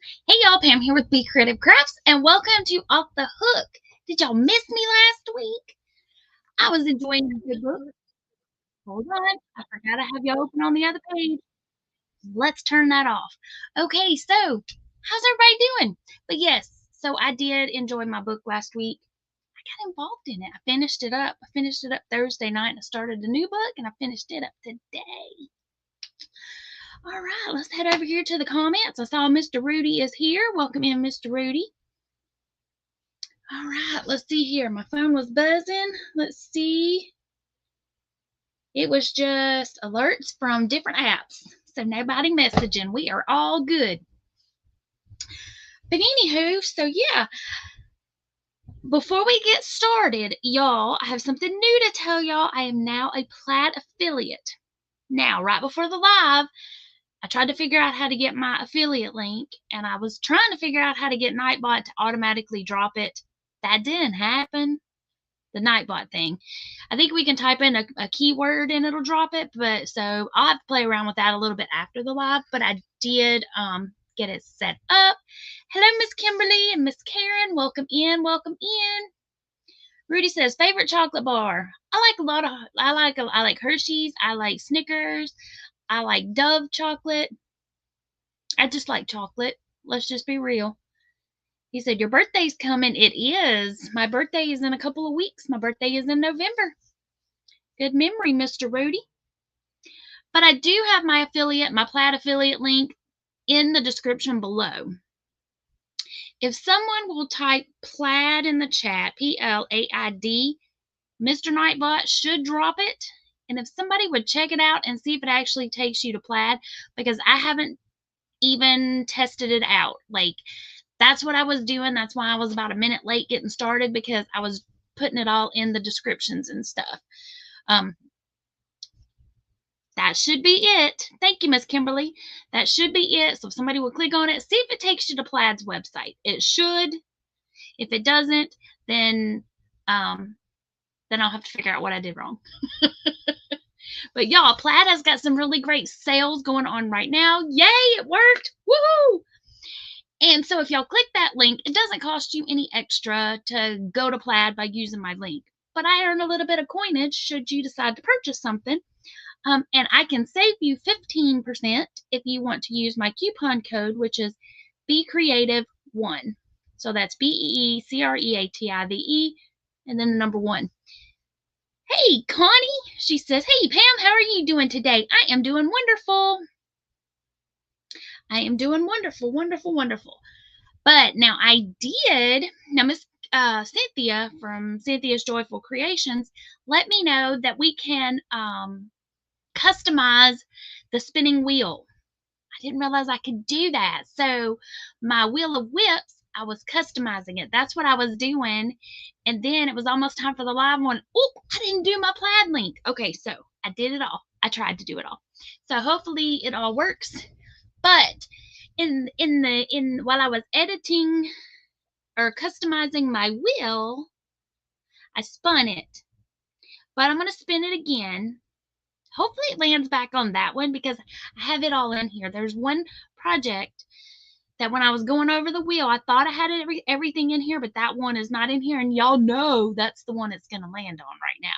Hey y'all, Pam here with BeeCreative Crafts, and welcome to Off the Hook. Did y'all miss me last week? I was enjoying a good book. Hold on, I forgot to have y'all open on the other page. Let's turn that off. Okay, so how's everybody doing? But yes, so I did enjoy my book last week. I got involved in it. I finished it up. I finished it up Thursday night, and I started a new book, and I finished it up today. All right, let's head over here to the comments. I saw Mr. Rudy is here. Welcome in, Mr. Rudy. All right, let's see here. My phone was buzzing. Let's see. It was just alerts from different apps. So nobody messaging. We are all good. But anywho, so yeah. Before we get started, y'all, I have something new to tell y'all. I am now a Plaid affiliate. Now, right before the live, I tried to figure out how to get my affiliate link, and I was trying to figure out how to get Nightbot to automatically drop it. That didn't happen. The Nightbot thing. I think we can type in a keyword and it'll drop it, but so I'll have to play around with that a little bit after the live, but I did get it set up. Hello, Miss Kimberly and Miss Karen. Welcome in, welcome in. Rudy says, favorite chocolate bar. I like Hershey's, I like Snickers, I like Dove chocolate. I just like chocolate. Let's just be real. He said, your birthday's coming. It is. My birthday is in a couple of weeks. My birthday is in November. Good memory, Mr. Rudy. But I do have my affiliate, my Plaid affiliate link in the description below. If someone will type Plaid in the chat, Plaid, Mr. Nightbot should drop it. And if somebody would check it out and see if it actually takes you to Plaid, because I haven't even tested it out. Like, that's what I was doing. That's why I was about a minute late getting started, because I was putting it all in the descriptions and stuff. That should be it. Thank you, Miss Kimberly. That should be it. So if somebody will click on it, see if it takes you to Plaid's website. It should. If it doesn't, then I'll have to figure out what I did wrong. But y'all, Plaid has got some really great sales going on right now. Yay, it worked. Woohoo! And so if y'all click that link, it doesn't cost you any extra to go to Plaid by using my link. But I earn a little bit of coinage should you decide to purchase something. And I can save you 15% if you want to use my coupon code, which is BeeCreative1. So that's BeeCreative, and then the number 1. Hey, Connie, she says, hey, Pam, how are you doing today? I am doing wonderful. I am doing wonderful, wonderful, wonderful. But now Miss Cynthia from Cynthia's Joyful Creations let me know that we can customize the spinning wheel. I didn't realize I could do that. So my Wheel of Whips, I was customizing it. That's what I was doing. And then it was almost time for the live one. Oh, I didn't do my Plaid link. Okay, so I did it all. I tried to do it all. So hopefully it all works. But while I was editing or customizing my wheel, I spun it. But I'm going to spin it again. Hopefully it lands back on that one, because I have it all in here. There's one project that when I was going over the wheel, I thought I had everything in here, but that one is not in here. And y'all know that's the one it's going to land on right now.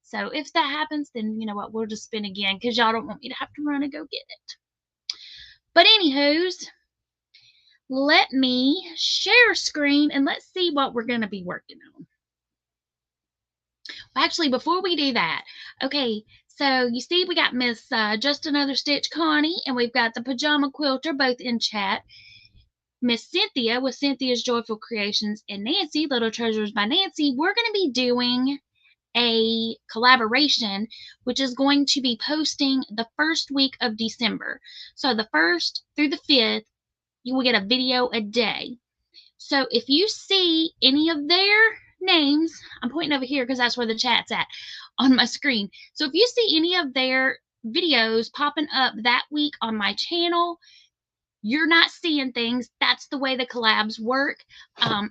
So if that happens, then you know what? We'll just spin again, because y'all don't want me to have to run and go get it. But anywho's, let me share screen and let's see what we're going to be working on. Well, actually, before we do that, okay, so you see we got Miss Just Another Stitch Connie, and we've got the Pajama Quilter both in chat. Miss Cynthia with Cynthia's Joyful Creations, and Nancy, Little Treasures by Nancy. We're going to be doing a collaboration, which is going to be posting the first week of December. So the 1st through the 5th, you will get a video a day. So if you see any of their names, I'm pointing over here because that's where the chat's at on my screen. So if you see any of their videos popping up that week on my channel, you're not seeing things. That's the way the collabs work.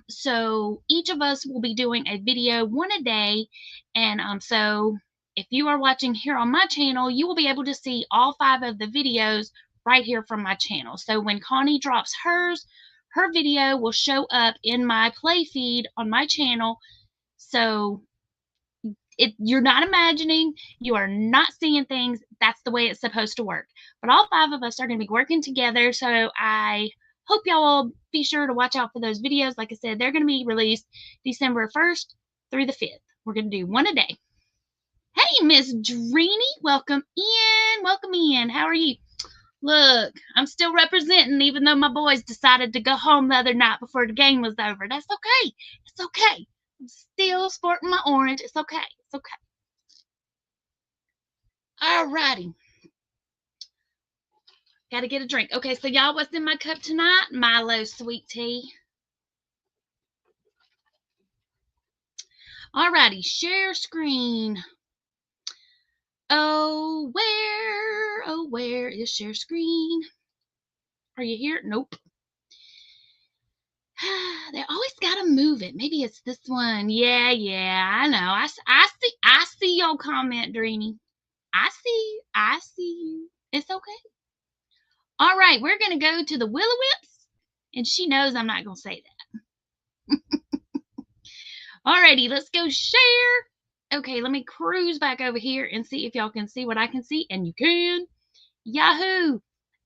So each of us will be doing a video, one a day. And so if you are watching here on my channel, you will be able to see all 5 of the videos right here from my channel. So when Connie drops hers, her video will show up in my play feed on my channel. So you're not imagining, you are not seeing things. That's the way it's supposed to work. But all 5 of us are going to be working together. So I hope y'all will be sure to watch out for those videos. Like I said, they're going to be released December 1st through the 5th. We're going to do one a day. Hey, Miss Dreeny, welcome in. Welcome in. How are you? Look, I'm still representing, even though my boys decided to go home the other night before the game was over. That's okay. It's okay. I'm still sporting my orange. It's okay. It's okay. All righty. Got to get a drink. Okay, so y'all, what's in my cup tonight? Milo sweet tea. All righty, share screen. Oh, where is share screen? Are you here? Nope. They always gotta move it. Maybe it's this one. Yeah, I know. I see your comment, Dreamy. I see you. It's okay. All right, we're gonna go to the Will-O-Wisps, and she knows I'm not gonna say that. Alrighty, let's go share. Okay, let me cruise back over here and see if y'all can see what I can see, and you can. Yahoo!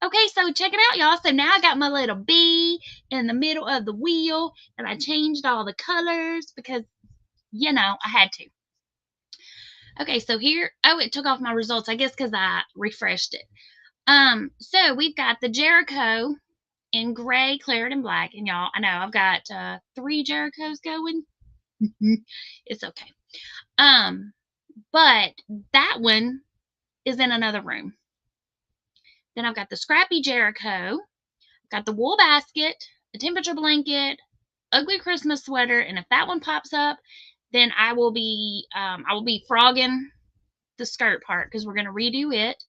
Okay, so check it out, y'all. So now I got my little bee in the middle of the wheel, and I changed all the colors because, you know, I had to. Okay, so here, oh, it took off my results, I guess because I refreshed it. So we've got the Jericho in gray, claret, and black, and y'all, I know I've got 3 Jerichos going. It's okay. But that one is in another room. Then I've got the Scrappy Jericho, got the wool basket, the temperature blanket, ugly Christmas sweater, and if that one pops up, then I will be frogging the skirt part because we're gonna redo it.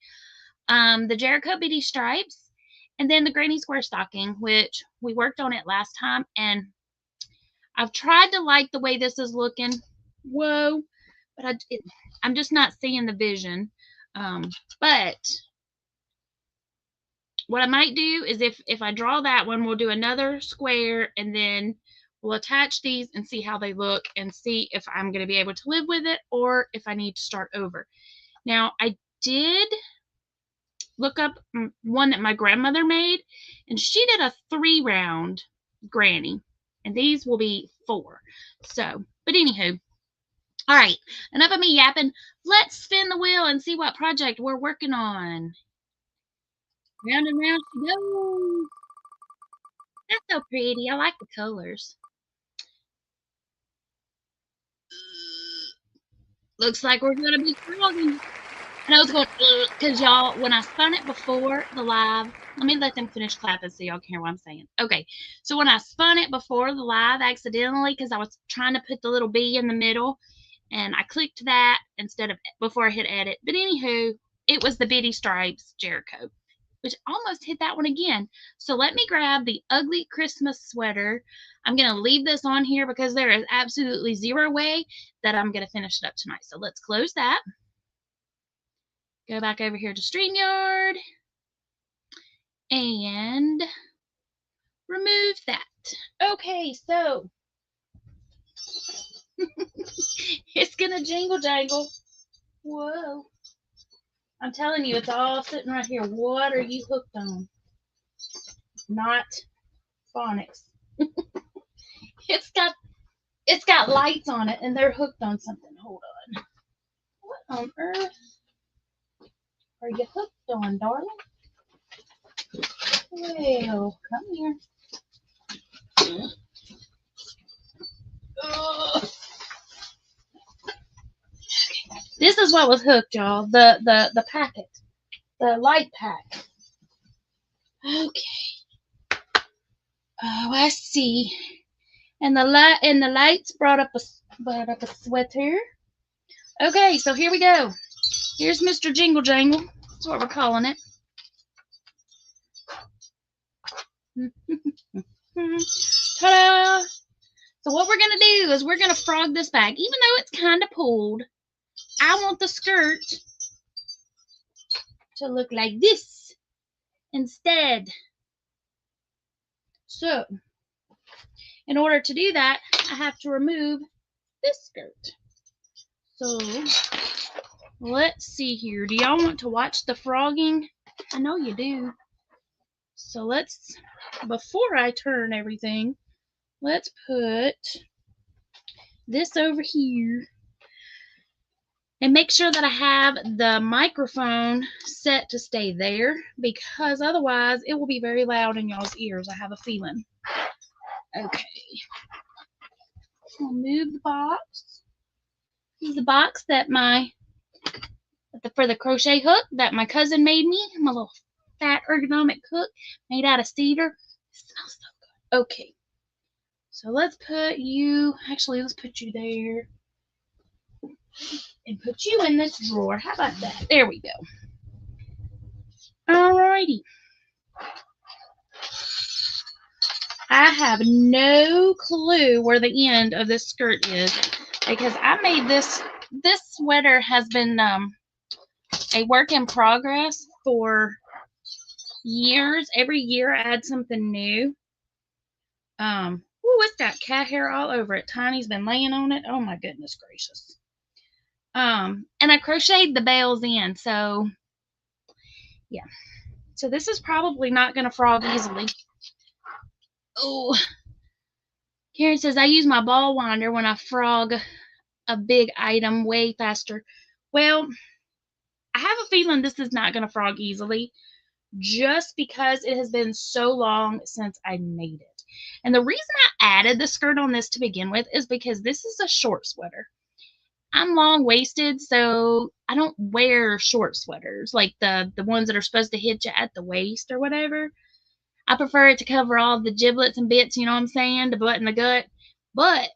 The Jericho Bitty stripes, and then the Granny Square stocking, which we worked on it last time, and I've tried to like the way this is looking. Whoa, but I'm just not seeing the vision. But what I might do is if I draw that one, we'll do another square, and then we'll attach these and see how they look and see if I'm going to be able to live with it or if I need to start over. Now, I did look up one that my grandmother made, and she did a 3-round granny, and these will be 4. So, but anywho, all right, enough of me yapping. Let's spin the wheel and see what project we're working on. Round and round she goes. That's so pretty. I like the colors. Looks like we're going to be frogging. And I was going, because y'all, when I spun it before the live, let me let them finish clapping so y'all can hear what I'm saying. Okay, so when I spun it before the live accidentally, because I was trying to put the little bee in the middle, and I clicked that instead of before I hit edit. But anywho, it was the Bitty Stripes Jericho, which almost hit that one again. So let me grab the ugly Christmas sweater. I'm going to leave this on here because there is absolutely zero way that I'm going to finish it up tonight. So let's close that. Go back over here to StreamYard and remove that. Okay, so it's going to jingle jangle. Whoa. I'm telling you, it's all sitting right here. What are you hooked on? Not phonics. It's got lights on it, and they're hooked on something. Hold on. What on earth are you hooked on, darling? Well, come here. Ugh. This is what was hooked, y'all. The packet, the light pack. Okay. Oh, I see. And the lights brought up a sweater. Okay, so here we go. Here's Mr. Jingle Jangle. That's what we're calling it. Ta-da! So what we're gonna do is we're gonna frog this back, even though it's kind of pulled. I want the skirt to look like this. instead. So, in order to do that, I have to remove this skirt. So, let's see here. Do y'all want to watch the frogging? I know you do. So let's, before I turn everything, let's put this over here and make sure that I have the microphone set to stay there, because otherwise it will be very loud in y'all's ears. I have a feeling. Okay. I'll move the box. This is the box that for the crochet hook that my cousin made me. My little fat ergonomic hook made out of cedar. It smells so good. Okay. So let's put you, actually let's put you there. And put you in this drawer. How about that? There we go. Alrighty. I have no clue where the end of this skirt is, because I made this sweater has been a work in progress for years. Every year I add something new. Ooh, it's got cat hair all over it. Tiny's been laying on it. Oh my goodness gracious. And I crocheted the bells in, so yeah. So this is probably not going to frog easily. Oh, Karen says, I use my ball winder when I frog a big item way faster. Well, I have a feeling this is not going to frog easily, just because it has been so long since I made it. And the reason I added the skirt on this to begin with is because this is a short sweater. I'm long-waisted, so I don't wear short sweaters, like the ones that are supposed to hit you at the waist or whatever. I prefer it to cover all the giblets and bits, you know what I'm saying, the butt and the gut. But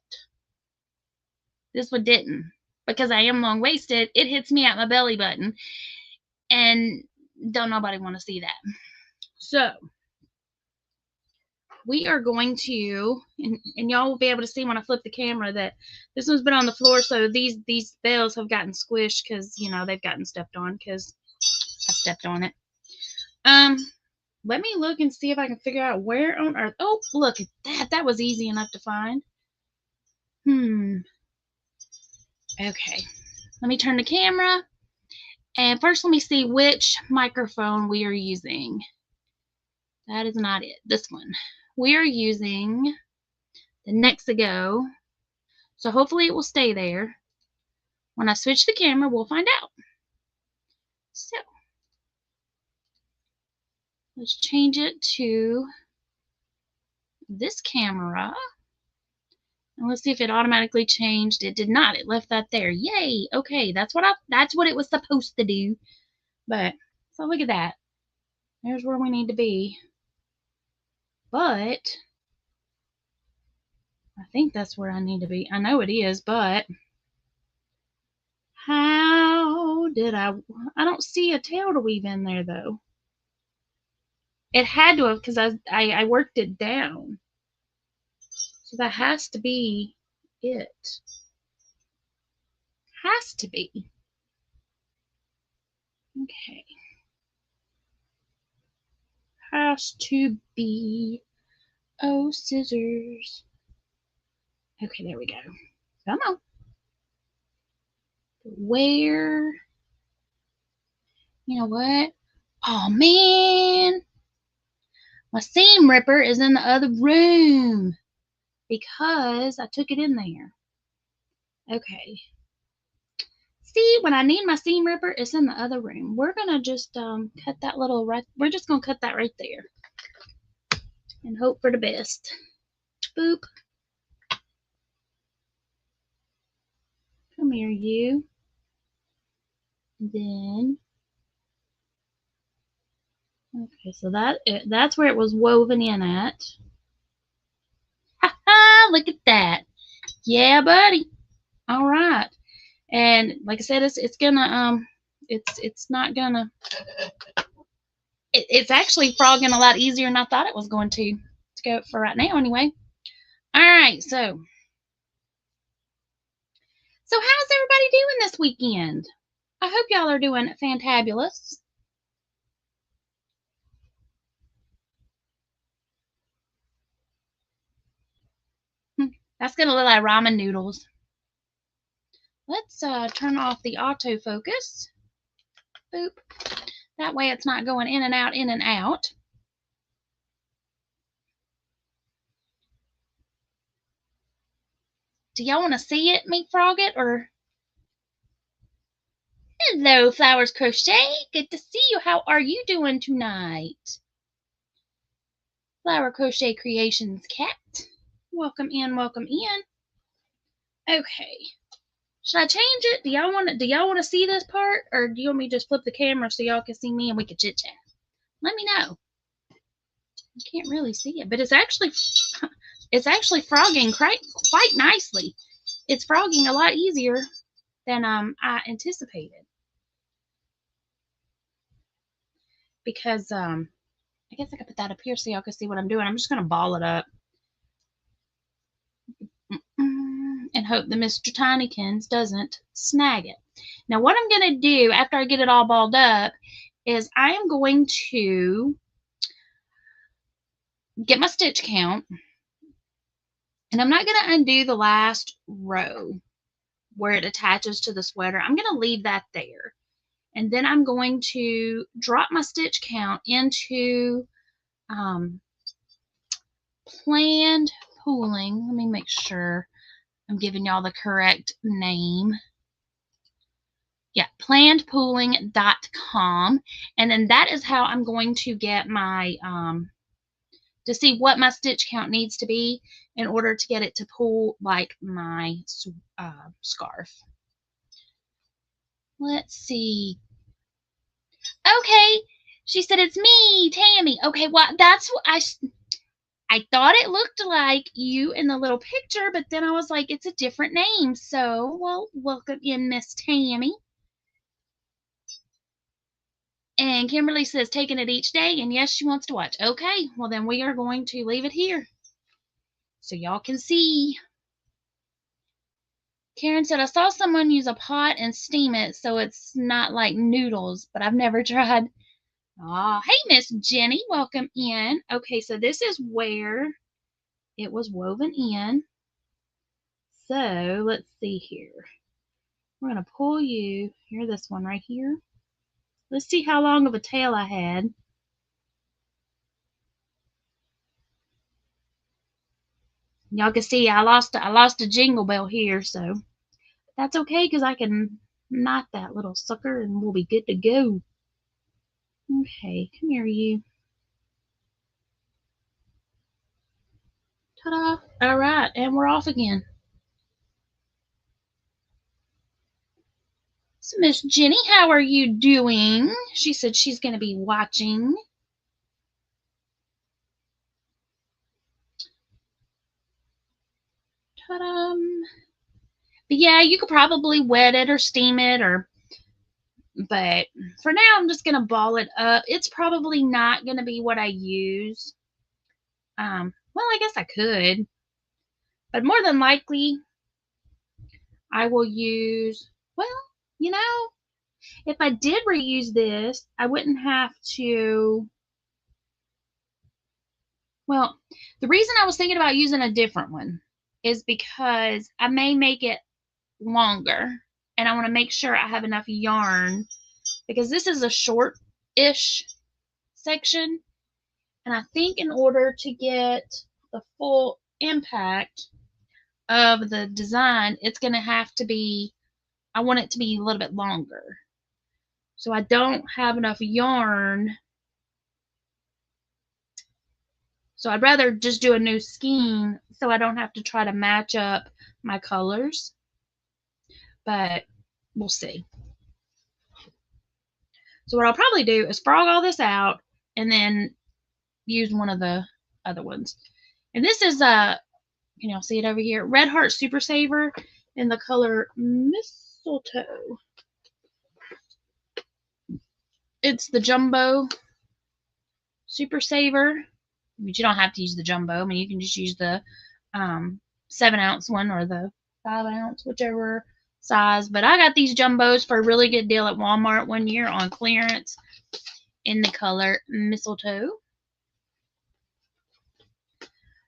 this one didn't, because I am long-waisted. It hits me at my belly button, and don't nobody want to see that. So we are going to, and y'all will be able to see when I flip the camera that this one's been on the floor, so these bells have gotten squished because, you know, they've gotten stepped on because I stepped on it. Let me look and see if I can figure out where on earth. Oh, look at that. That was easy enough to find. Okay. Let me turn the camera. And first, let me see which microphone we are using. That is not it. This one. We are using the Nexigo. So hopefully it will stay there. When I switch the camera, we'll find out. So let's change it to this camera. And let's see if it automatically changed. It did not. It left that there. Yay. Okay, that's what it was supposed to do. But so look at that. There's where we need to be. But I think that's where I need to be. I know it is, but how did I don't see a tail to weave in there though. It had to have, because I worked it down. So that has to be it. Has to be. Okay. Has to be. Oh, scissors. Okay, there we go. Come on. Where? You know what? Oh, man. My seam ripper is in the other room because I took it in there. Okay. See, when I need my seam ripper, it's in the other room. We're going to just cut that little we're just going to cut that right there and hope for the best. Boop. Come here, you. Then, okay, so that's where it was woven in at. Ha ha! Look at that. Yeah, buddy. All right. And like I said, it's gonna it's not gonna. It's actually frogging a lot easier than I thought it was going to go for right now, anyway. All right, so how's everybody doing this weekend? I hope y'all are doing fantabulous. That's going to look like ramen noodles. Let's turn off the autofocus. Boop. That way it's not going in and out, in and out. Do y'all want to see it, me frog it, or? Hello, Flowers Crochet. Good to see you. How are you doing tonight? Flower Crochet Creations Cat. Welcome in, welcome in. Okay. Should I change it? Do y'all want to see this part, or do you want me to just flip the camera so y'all can see me and we can chit chat? Let me know. You can't really see it, but it's actually frogging quite nicely. It's frogging a lot easier than I anticipated. Because I guess I could put that up here so y'all can see what I'm doing. I'm just gonna ball it up. And hope that Mr. Tinykins doesn't snag it. Now what I'm going to do after I get it all balled up is I am going to get my stitch count, and I'm not going to undo the last row where it attaches to the sweater. I'm going to leave that there. And then I'm going to drop my stitch count into planned pooling. Let me make sure I'm giving y'all the correct name. Yeah, plannedpooling.com. And then that is how I'm going to get my, to see what my stitch count needs to be in order to get it to pull like my scarf. Let's see. Okay, she said it's me, Tammy. Okay, well, that's what I thought it looked like you in the little picture, but then I was like, it's a different name. So, well, welcome in, Miss Tammy. And Kimberly says taking it each day, and yes, she wants to watch. Okay, well then we are going to leave it here so y'all can see. Karen said, I saw someone use a pot and steam it so it's not like noodles, but I've never tried. Oh, hey, Miss Jenny, welcome in. Okay, so this is where it was woven in. So let's see here. We're going to pull you, here, this one right here. Let's see how long of a tail I had. Y'all can see I lost a jingle bell here, so that's okay because I can knot that little sucker and we'll be good to go. Okay, come here, you. Ta-da! All right, and we're off again. So Miss Jenny, how are you doing? She said she's going to be watching. Ta-da! But yeah, you could probably wet it or steam it, but for now I'm just going to ball it up. It's probably not going to be what I use. Well, I guess I could, but more than likely I will use, well, you know, if I did reuse this, I wouldn't have to. Well, the reason I was thinking about using a different one is because I may make it longer, and I want to make sure I have enough yarn because this is a short-ish section, and I think in order to get the full impact of the design, it's going to have to be, I want it to be a little bit longer. So I don't have enough yarn. So I'd rather just do a new skein so I don't have to try to match up my colors. But we'll see. So what I'll probably do is frog all this out and then use one of the other ones. And this is can y'all see it over here? Red Heart Super Saver in the color Mistletoe. It's the Jumbo Super Saver. But you don't have to use the jumbo. I mean, you can just use the 7-ounce one or the 5-ounce, whichever size. But I got these jumbos for a really good deal at Walmart one year on clearance in the color Mistletoe.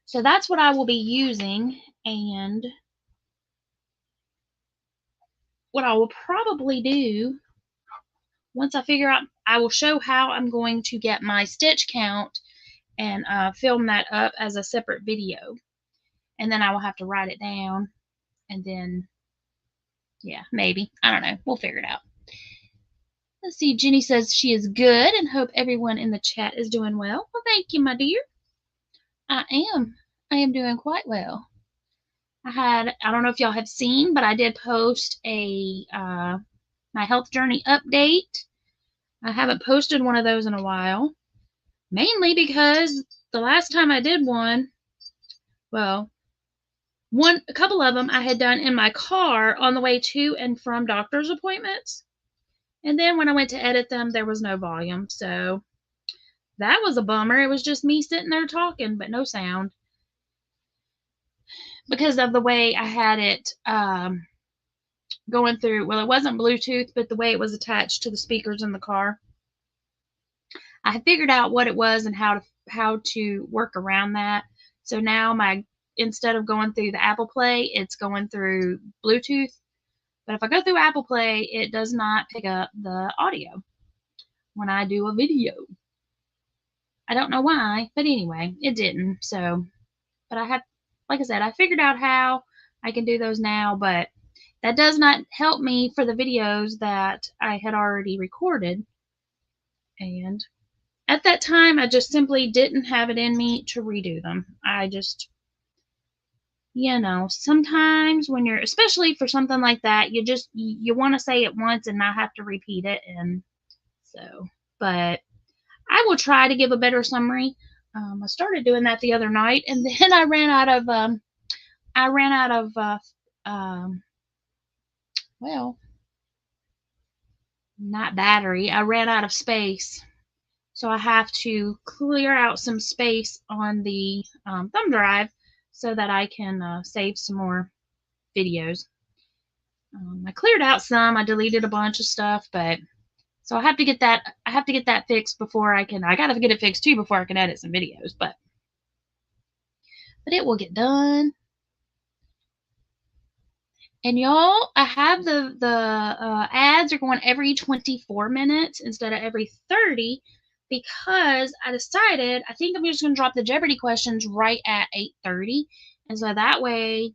So that's what I will be using. And what I will probably do, once I figure out, I will show how I'm going to get my stitch count and film that up as a separate video. And then I will have to write it down. And then, yeah, maybe. I don't know. We'll figure it out. Let's see. Jenny says she is good and hope everyone in the chat is doing well. Well, thank you, my dear. I am. I am doing quite well. I don't know if y'all have seen, but I did post my health journey update. I haven't posted one of those in a while, mainly because the last time I did one, well, a couple of them I had done in my car on the way to and from doctor's appointments. And then when I went to edit them, there was no volume. So that was a bummer. It was just me sitting there talking, but no sound. Because of the way I had it going through, well, it wasn't Bluetooth, but the way it was attached to the speakers in the car. I had figured out what it was and how to work around that. So now instead of going through the Apple Play, it's going through Bluetooth. But if I go through Apple Play, it does not pick up the audio when I do a video. I don't know why, but anyway, it didn't. So, but like I said, I figured out how I can do those now, but that does not help me for the videos that I had already recorded. And at that time, I just simply didn't have it in me to redo them. I just, sometimes when you're, especially for something like that, you want to say it once and not have to repeat it. And so, but I will try to give a better summary. I started doing that the other night, and then I ran out of, well, not battery. I ran out of space. So I have to clear out some space on the thumb drive so that I can save some more videos. I cleared out some. I deleted a bunch of stuff, but so I have to get that. I have to get that fixed before I can. I gotta get it fixed too before I can edit some videos, but it will get done. And y'all, I have the ads are going every 24 minutes instead of every 30 because I decided I think I'm just going to drop the Jeopardy questions right at 8:30, and so that way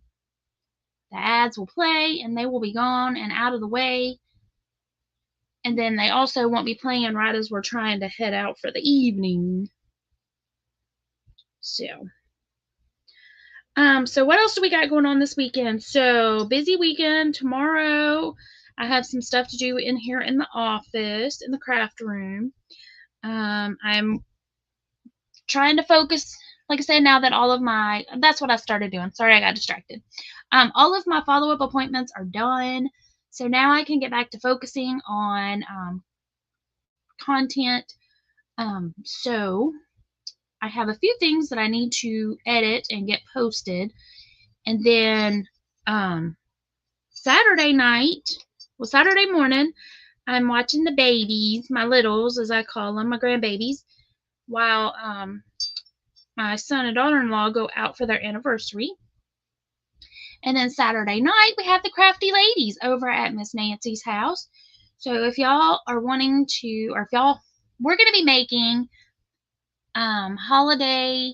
the ads will play and they will be gone and out of the way, and then they also won't be playing right as we're trying to head out for the evening. So what else do we got going on this weekend? So busy weekend. Tomorrow I have some stuff to do in here in the office, in the craft room. I'm trying to focus, like I said, now that that's what I started doing. Sorry, I got distracted. All of my follow-up appointments are done. So now I can get back to focusing on content. So I have a few things that I need to edit and get posted. And then Saturday morning, I'm watching the babies, my littles, as I call them, my grandbabies, while my son and daughter-in-law go out for their anniversary. And then Saturday night, we have the crafty ladies over at Miss Nancy's house. So if y'all are wanting to, or we're going to be making holiday,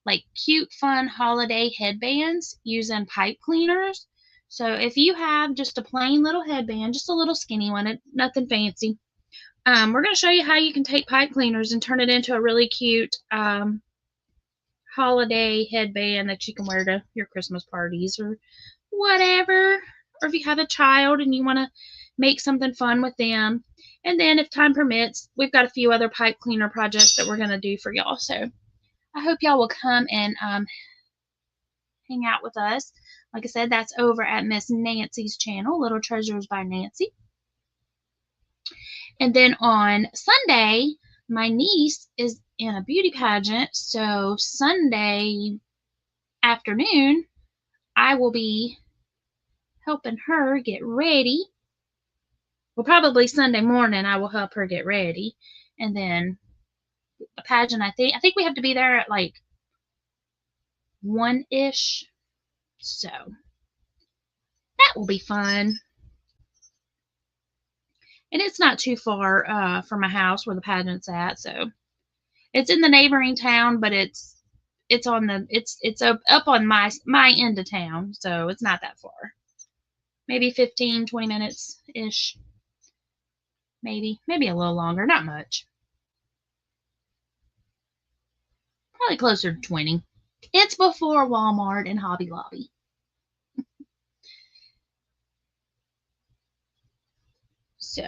like cute, fun holiday headbands using pipe cleaners. So if you have just a plain little headband, just a little skinny one, nothing fancy, we're going to show you how you can take pipe cleaners and turn it into a really cute holiday headband that you can wear to your Christmas parties or whatever. Or if you have a child and you want to make something fun with them. And then if time permits, we've got a few other pipe cleaner projects that we're going to do for y'all. So I hope y'all will come and hang out with us. Like I said, that's over at Miss Nancy's channel, Little Treasures by Nancy. And then on Sunday, my niece is in a beauty pageant. So Sunday afternoon, I will be helping her get ready. Well, probably Sunday morning, I will help her get ready. And then a pageant, I think we have to be there at like 1-ish. So that will be fun. And it's not too far from my house where the pageant's at, so it's in the neighboring town, but it's on the it's up on my end of town, so it's not that far. Maybe 15-20 minutes ish. Maybe a little longer, not much. Probably closer to 20. It's before Walmart and Hobby Lobby. So,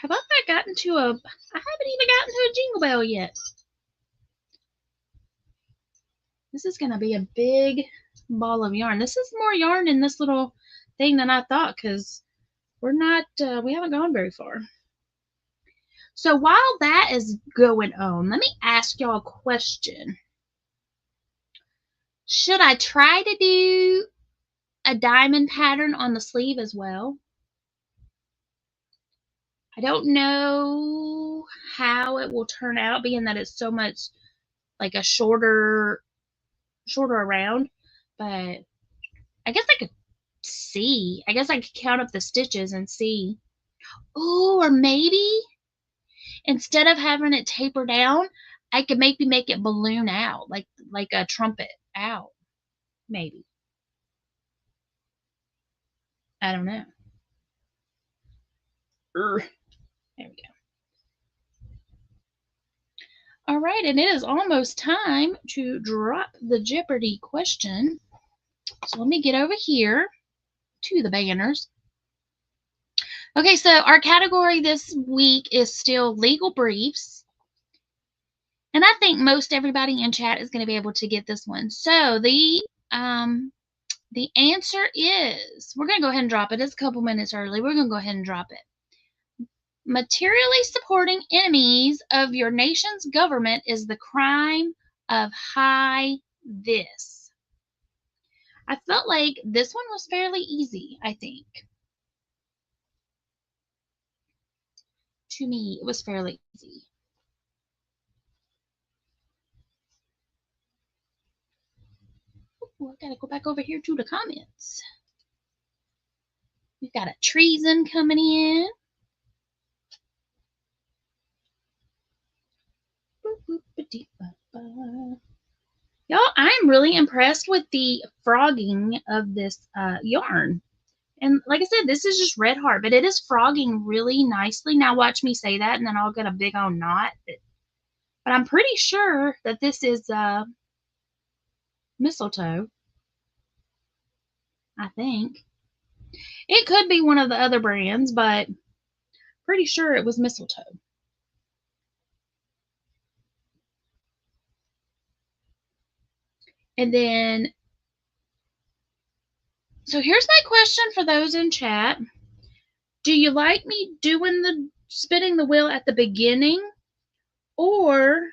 have I gotten to a, I haven't even gotten to a jingle bell yet. This is going to be a big ball of yarn. This is more yarn in this little thing than I thought, because we haven't gone very far. So while that is going on, let me ask y'all a question. Should I try to do a diamond pattern on the sleeve as well? I don't know how it will turn out, being that it's so much like a shorter around, but I guess I could see. I guess I could count up the stitches and see. Oh, or maybe instead of having it taper down, I could maybe make it balloon out, like a trumpet out. Maybe. I don't know. There we go. All right, and it is almost time to drop the Jeopardy question. So let me get over here to the banners. Okay, so our category this week is still legal briefs. And I think most everybody in chat is going to be able to get this one. So the answer is, we're going to go ahead and drop it. It's a couple minutes early. We're going to go ahead and drop it. Materially supporting enemies of your nation's government is the crime of high this. I felt like this one was fairly easy, I think. To me, it was fairly easy. Ooh, I gotta go back over here to the comments. We've got a treason coming in. Y'all, I'm really impressed with the frogging of this yarn. And like I said, this is just red heart, but it is frogging really nicely. Now watch me say that, and then I'll get a big old knot. But I'm pretty sure that this is mistletoe. I think. It could be one of the other brands, but pretty sure it was mistletoe. And then, so here's my question for those in chat. Do you like me doing the spinning the wheel at the beginning, or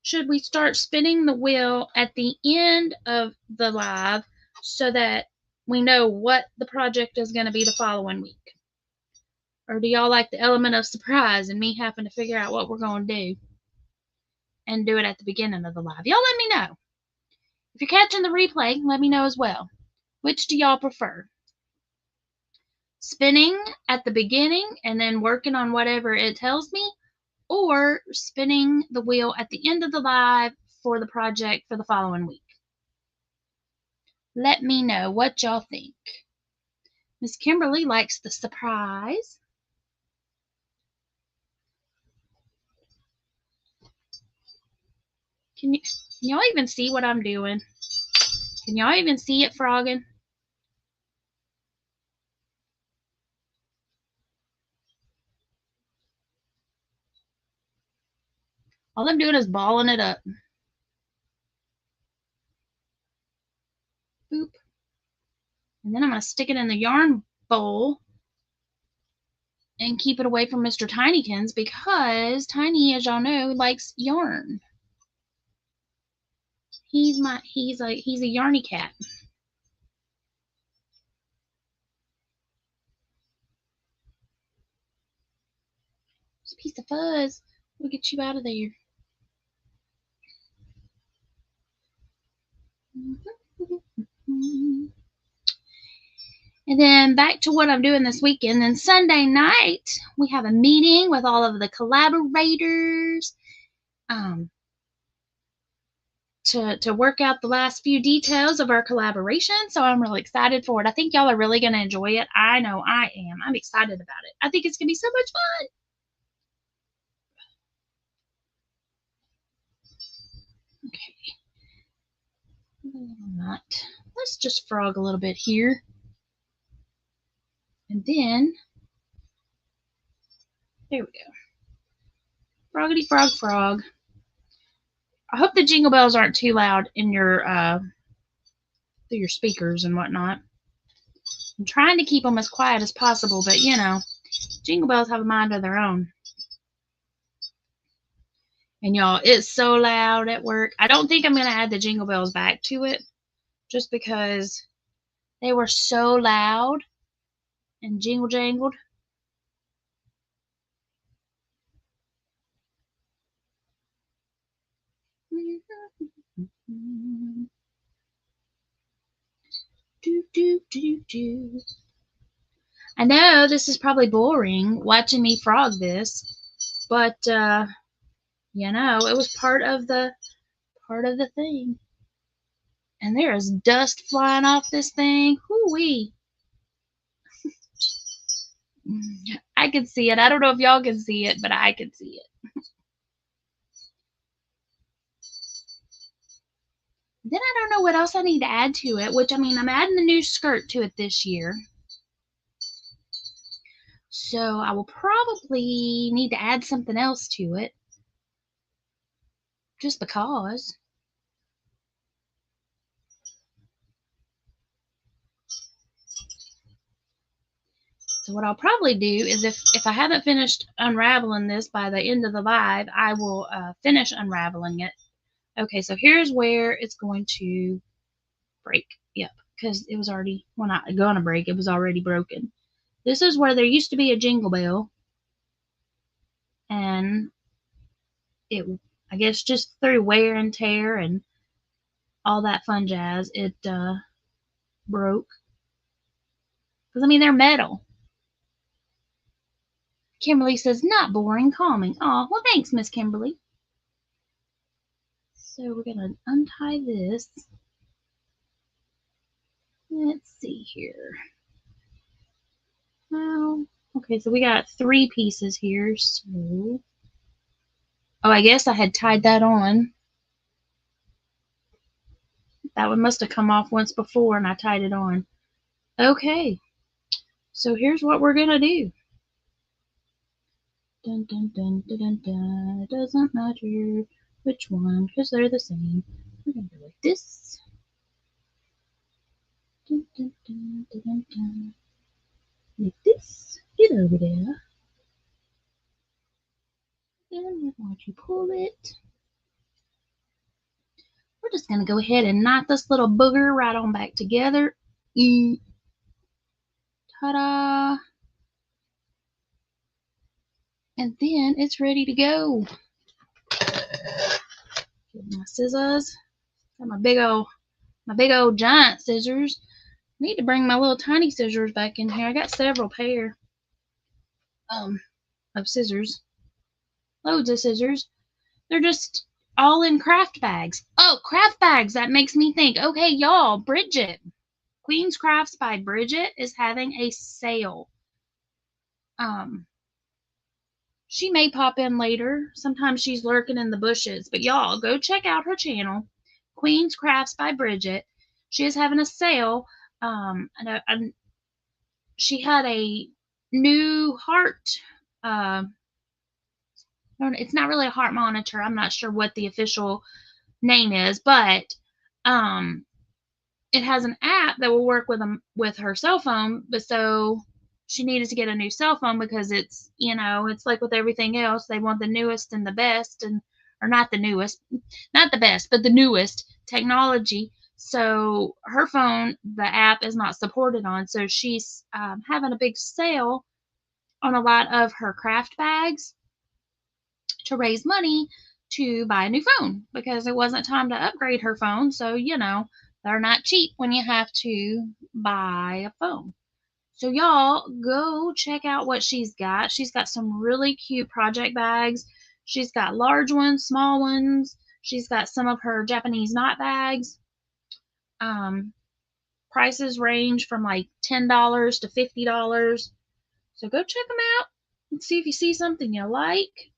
should we start spinning the wheel at the end of the live so that we know what the project is going to be the following week? Or do y'all like the element of surprise and me having to figure out what we're going to do and do it at the beginning of the live? Y'all let me know. If you're catching the replay, let me know as well. Which do y'all prefer? Spinning at the beginning and then working on whatever it tells me, or spinning the wheel at the end of the live for the project for the following week? Let me know what y'all think. Miss Kimberly likes the surprise. Can y'all even see what I'm doing? Can y'all even see it frogging? All I'm doing is balling it up. Boop. And then I'm going to stick it in the yarn bowl and keep it away from Mr. Tinykins, because Tiny, as y'all know, likes yarn. He's a yarny cat. It's a piece of fuzz. We'll get you out of there. And then back to what I'm doing this weekend. Then Sunday night, we have a meeting with all of the collaborators to work out the last few details of our collaboration. So I'm really excited for it. I think y'all are really going to enjoy it. I know I am. I'm excited about it. I think it's going to be so much fun. Okay. Let's just frog a little bit here. And then, there we go. Froggity frog frog. I hope the jingle bells aren't too loud in your through your speakers and whatnot. I'm trying to keep them as quiet as possible, but you know, jingle bells have a mind of their own. And y'all, it's so loud at work. I don't think I'm going to add the jingle bells back to it just because they were so loud and jingle jangled. I know this is probably boring watching me frog this, but you know, it was part of the thing. And there is dust flying off this thing. Hoo-wee. I can see it. I don't know if y'all can see it, but I can see it. Then I don't know what else I need to add to it, which, I mean, I'm adding a new skirt to it this year. So I will probably need to add something else to it. Just because. So what I'll probably do is if I haven't finished unraveling this by the end of the live, I will finish unraveling it. Okay, so here's where it's going to break. Yep, because it was already, well, not going to break, it was already broken. This is where there used to be a jingle bell. And it, I guess just through wear and tear and all that fun jazz, it broke. Because, I mean, they're metal. Kimberly says, not boring, calming. Aw, well, thanks, Miss Kimberly. So we're going to untie this. Let's see here. Well, okay, so we got 3 pieces here. So, oh, I guess I had tied that on. That one must have come off once before and I tied it on. Okay, so here's what we're going to do. Dun, dun, dun, dun, dun, dun. It doesn't matter which one because they're the same. We're going to go like this. Dun, dun, dun, dun, dun, dun. Like this. Get over there. And we're going to pull it. We're just going to go ahead and knot this little booger right on back together. Ta-da! And then it's ready to go. Get my scissors. Got my big old giant scissors. Need to bring my little tiny scissors back in here. I got several pair of scissors. Loads of scissors. They're just all in craft bags. Oh, craft bags. That makes me think. Okay, y'all, Bridget. Queen's Crafts by Bridget is having a sale. She may pop in later. Sometimes she's lurking in the bushes. But y'all, go check out her channel, Queen's Crafts by Bridget. She is having a sale. She had a new heart. It's not really a heart monitor. I'm not sure what the official name is, but it has an app that will work with her cell phone. But so she needed to get a new cell phone because it's, you know, it's like with everything else, they want the newest and the best, or not the newest, not the best, but the newest technology. So her phone, the app is not supported on. So she's having a big sale on a lot of her craft bags to raise money to buy a new phone because it wasn't time to upgrade her phone. So, you know, They're not cheap when you have to buy a phone. So y'all go check out what she's got. She's got some really cute project bags. She's got large ones, small ones. She's got some of her Japanese knot bags. Prices range from like $10 to $50. So go check them out and see if you see something you like.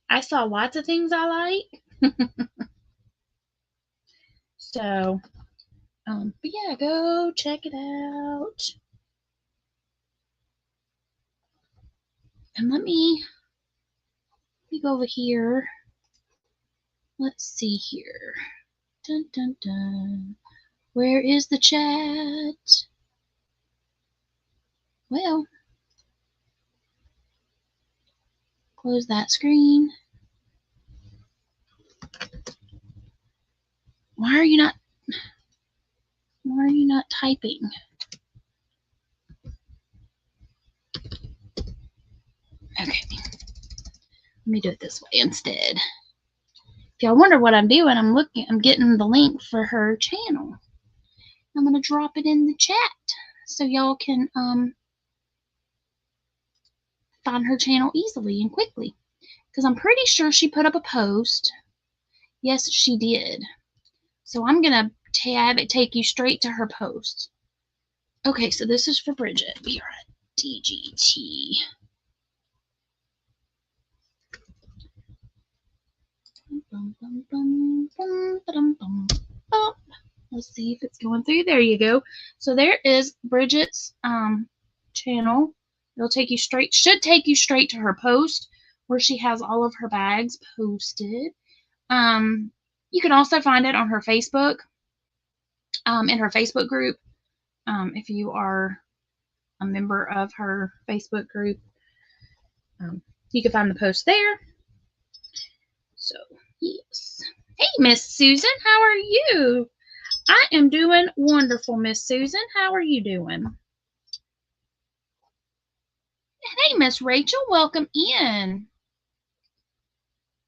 I saw lots of things I like. So, but yeah, go check it out. And let me go over here. Let's see here. Dun dun dun. Where is the chat? Well, close that screen. Why are you not typing? Okay. Let me do it this way instead. If y'all wonder what I'm doing, I'm getting the link for her channel. I'm gonna drop it in the chat so y'all can find her channel easily and quickly. Because I'm pretty sure she put up a post. Yes, she did. So I'm gonna have it take you straight to her post. Okay, so this is for Bridget. We are at DGT. Let's see if it's going through. There you go. So there is Bridget's channel. It'll take you straight, should take you straight to her post where she has all of her bags posted. You can also find it on her Facebook, in her Facebook group. If you are a member of her Facebook group, you can find the post there. So, yes. Hey, Miss Susan, how are you? I am doing wonderful, Miss Susan. How are you doing? Hey, Miss Rachel, welcome in.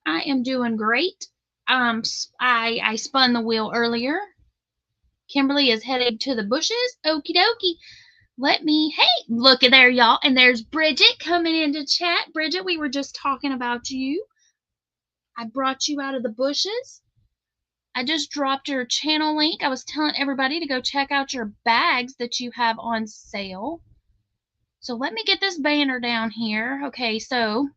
I am doing great. I spun the wheel earlier. Kimberly is headed to the bushes. Okie dokie. Hey, look at there, y'all. And there's Bridget coming into chat. Bridget, we were just talking about you. I brought you out of the bushes. I just dropped your channel link. I was telling everybody to go check out your bags that you have on sale. So let me get this banner down here. Okay, so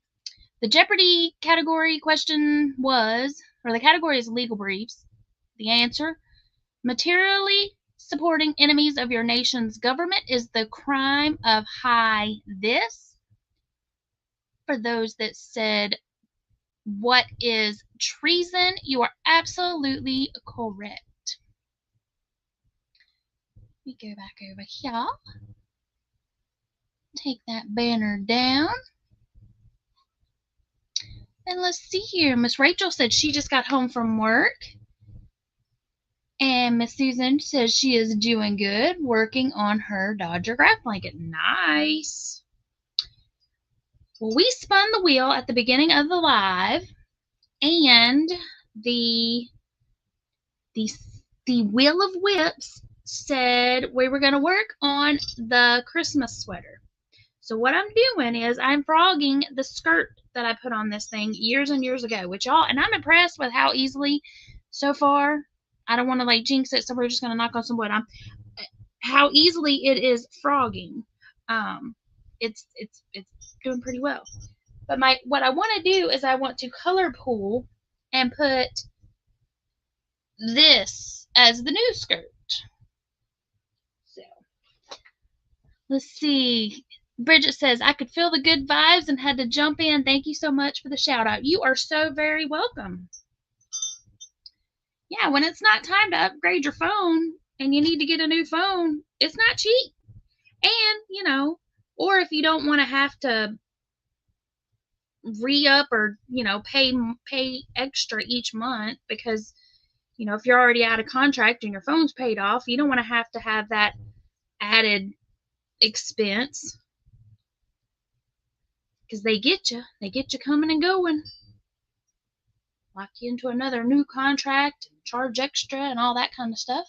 the Jeopardy category question was, or the category is legal briefs. The answer, materially supporting enemies of your nation's government is the crime of high this. For those that said, what is treason? You are absolutely correct. Let me go back over here. Take that banner down. And let's see here. Miss Rachel said she just got home from work. And Miss Susan says she is doing good, working on her Dodger graph blanket. Nice. Well, we spun the wheel at the beginning of the live, and the Wheel of Whips said we were going to work on the Christmas sweater. So what I'm doing is I'm frogging the skirt that I put on this thing years and years ago, which y'all, and I'm impressed with how easily so far. I don't want to like jinx it, so we're just going to knock on some wood. How easily it is frogging. It's doing pretty well. But what I want to do is I want to color pool and put this as the new skirt. So let's see. Bridget says, I could feel the good vibes and had to jump in. Thank you so much for the shout out. You are so very welcome. Yeah, when it's not time to upgrade your phone and you need to get a new phone, it's not cheap. And, or if you don't want to have to re-up or, pay extra each month because, if you're already out of contract and your phone's paid off, you don't want to have that added expense. Because they get you coming and going. lock you into another new contract, charge extra, and all that kind of stuff.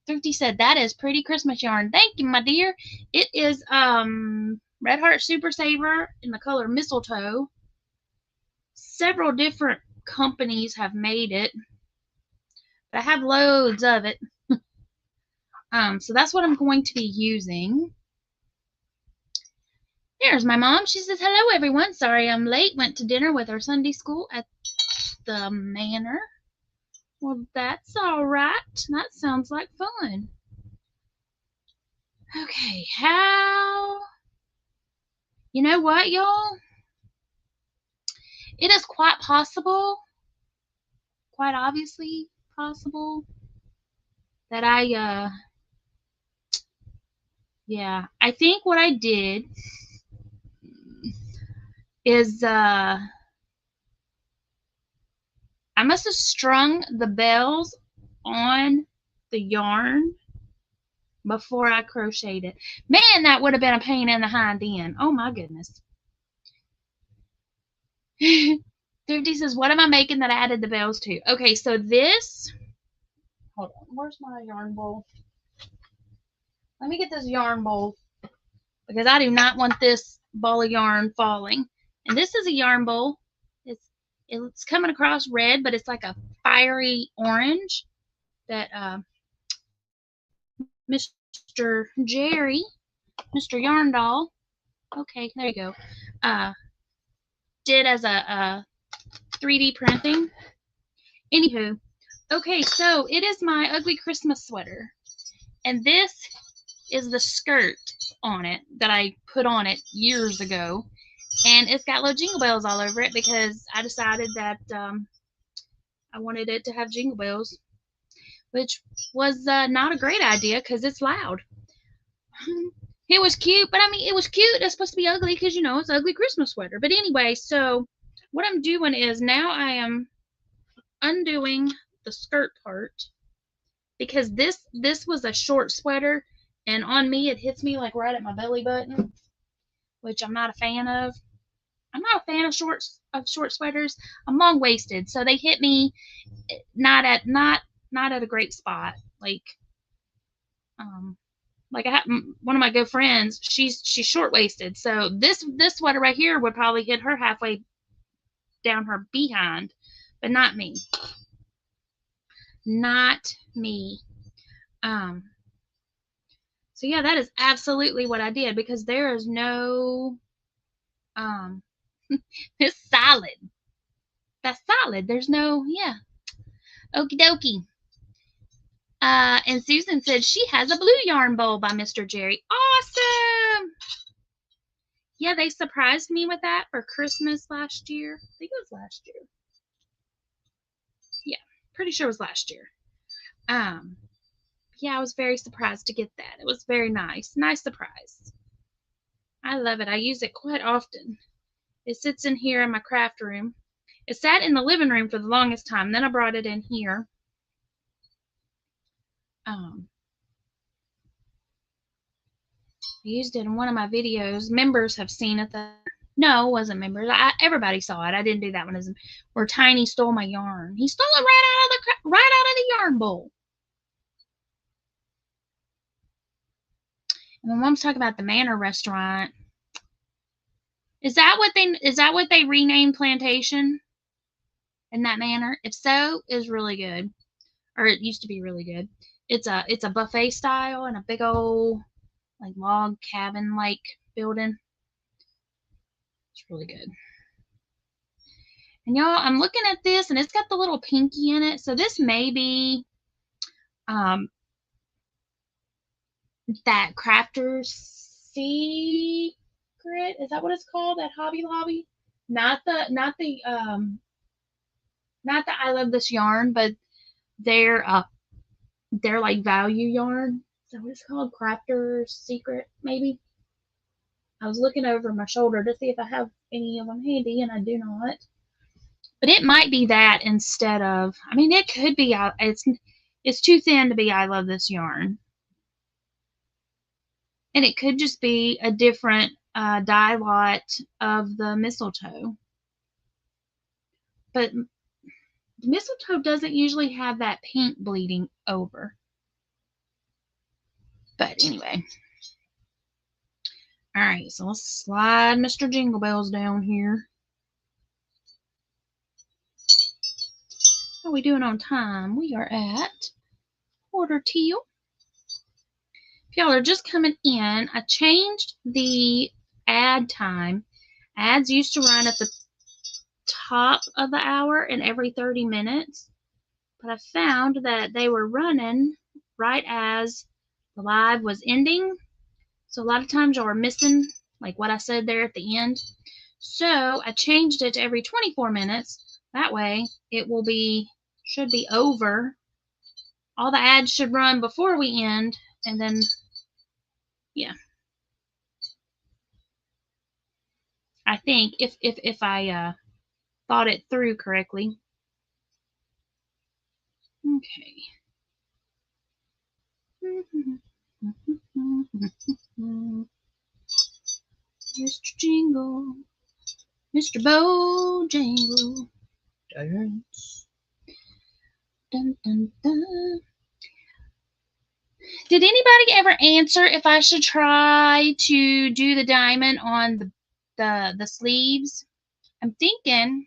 Thrifty said, that is pretty Christmas yarn. Thank you, my dear. It is Red Heart Super Saver in the color Mistletoe. Several different companies have made it, but I have loads of it. So that's what I'm going to be using. There's my mom. She says, hello, everyone. Sorry I'm late. Went to dinner with our Sunday school at the manor. Well, that's all right. That sounds like fun. Okay, you know what, y'all? It is quite possible, quite obviously possible, that yeah, I think what I did is, I must have strung the bells on the yarn before I crocheted it. Man, that would have been a pain in the hind end. Oh my goodness. Thrifty says, what am I making that I added the bells to? Okay, so this, hold on, where's my yarn bowl? Let me get this yarn bowl because I do not want this ball of yarn falling. And this is a yarn bowl. It's coming across red, but it's like a fiery orange that Mr. Jerry, Mr. Yarn Doll, okay, there you go, did as a 3D printing. Anywho, okay, so it is my ugly Christmas sweater, and this is the skirt on it that I put on it years ago, and it's got little jingle bells all over it because I decided that I wanted it to have jingle bells, which was not a great idea because it's loud. It was cute, but I mean, it was cute. It's supposed to be ugly because, you know, it's an ugly Christmas sweater. But anyway, so what I'm doing is now I am undoing the skirt part because this was a short sweater, and on me it hits me like right at my belly button, which I'm not a fan of. I'm not a fan of short sweaters. I'm long waisted, so they hit me not at a great spot. Like I have one of my good friends, she's short waisted, so this sweater right here would probably hit her halfway down her behind, but not me. Not me. So yeah, that is absolutely what I did because there is no it's solid. That's solid. There's no, yeah. Okie dokie. And Susan said she has a blue yarn bowl by Mr. Jerry. Awesome. Yeah, they surprised me with that for Christmas last year. I think it was last year. Yeah, pretty sure it was last year. Yeah, I was very surprised to get that. It was very nice. Nice surprise. I love it. I use it quite often. It sits in here in my craft room. It sat in the living room for the longest time. Then I brought it in here. I used it in one of my videos. Members have seen it. No, it wasn't members. Everybody saw it. I didn't do that one. Where Tiny stole my yarn. He stole it right out of the yarn bowl. And my mom's talking about the Manor restaurant. Is that what they renamed Plantation? In that manner? If so, it's really good. Or it used to be really good. It's a buffet style and a big old like log cabin like building. It's really good. And y'all, I'm looking at this and it's got the little pinky in it. So this may be that Crafter's Secret. Is that what it's called? That Hobby Lobby? Not the I Love This Yarn, but their like value yarn. Is that what it's called? Crafter's Secret, maybe? I was looking over my shoulder to see if I have any of them handy, and I do not. But it might be that instead of, I mean, it could be, it's too thin to be I Love This Yarn. And it could just be a different dye lot of the mistletoe. But mistletoe doesn't usually have that pink bleeding over. But anyway. Alright, so let's slide Mr. Jingle Bells down here. How are we doing on time? We are at quarter till. If y'all are just coming in, I changed the ad time. Ads used to run at the top of the hour and every 30 minutes, but I found that they were running right as the live was ending. So a lot of times y'all are missing like what I said there at the end. So I changed it to every 24 minutes. That way it will be, should be over. All the ads should run before we end, and then, yeah. I think if I thought it through correctly. Okay. Mr. Jingle, Mr. Bojangle, dance. Dun, dun, dun. Did anybody ever answer if I should try to do the diamond on the sleeves? I'm thinking